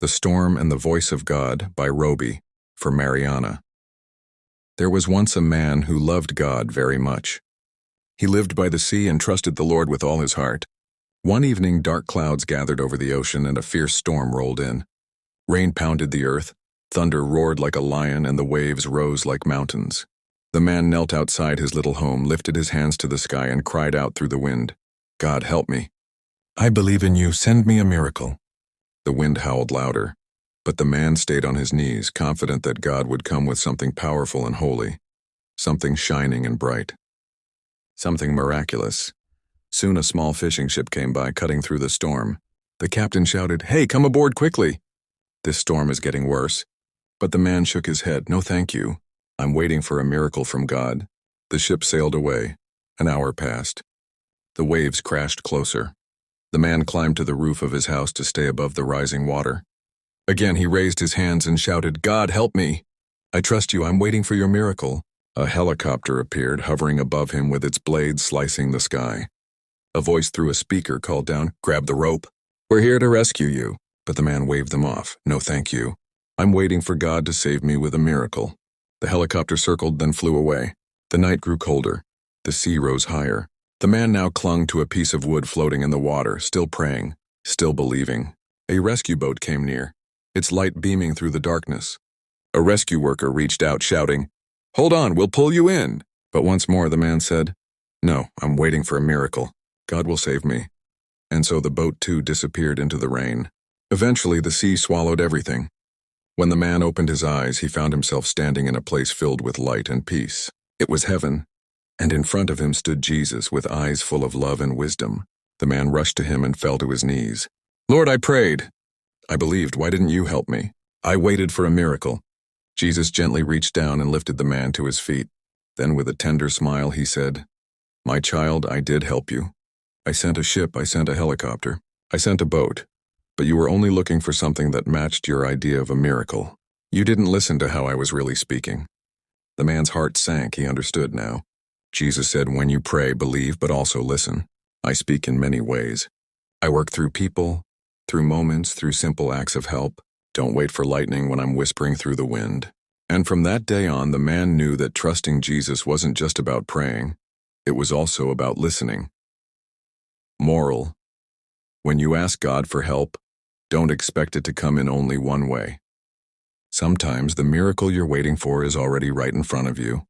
The Storm and the Voice of God by Roby, for Mariana. There was once a man who loved God very much. He lived by the sea and trusted the Lord with all his heart. One evening, dark clouds gathered over the ocean and a fierce storm rolled in. Rain pounded the earth, thunder roared like a lion, and the waves rose like mountains. The man knelt outside his little home, lifted his hands to the sky, and cried out through the wind, "God, help me. I believe in you. Send me a miracle." The wind howled louder, but the man stayed on his knees, confident that God would come with something powerful and holy, something shining and bright, something miraculous. Soon a small fishing ship came by, cutting through the storm. The captain shouted, "Hey, come aboard quickly! This storm is getting worse." But the man shook his head. "No, thank you. I'm waiting for a miracle from God." The ship sailed away. An hour passed. The waves crashed closer. The man climbed to the roof of his house to stay above the rising water. Again he raised his hands and shouted, "God, help me! I trust you. I'm waiting for your miracle." A helicopter appeared, hovering above him with its blades slicing the sky. A voice through a speaker called down, "Grab the rope. We're here to rescue you." But the man waved them off. "No, thank you. I'm waiting for God to save me with a miracle." The helicopter circled, then flew away. The night grew colder. The sea rose higher. The man now clung to a piece of wood floating in the water, still praying, still believing. A rescue boat came near, its light beaming through the darkness. A rescue worker reached out, shouting, "Hold on, we'll pull you in." But once more the man said, "No, I'm waiting for a miracle. God will save me." And so the boat too disappeared into the rain. Eventually the sea swallowed everything. When the man opened his eyes, he found himself standing in a place filled with light and peace. It was heaven. And in front of him stood Jesus with eyes full of love and wisdom. The man rushed to him and fell to his knees. "Lord, I prayed. I believed. Why didn't you help me? I waited for a miracle." Jesus gently reached down and lifted the man to his feet. Then with a tender smile he said, "My child, I did help you. I sent a ship, I sent a helicopter, I sent a boat, but you were only looking for something that matched your idea of a miracle. You didn't listen to how I was really speaking." The man's heart sank. He understood now. Jesus said, "When you pray, believe, but also listen. I speak in many ways. I work through people, through moments, through simple acts of help. Don't wait for lightning when I'm whispering through the wind." And from that day on, the man knew that trusting Jesus wasn't just about praying. It was also about listening. Moral: when you ask God for help, don't expect it to come in only one way. Sometimes the miracle you're waiting for is already right in front of you.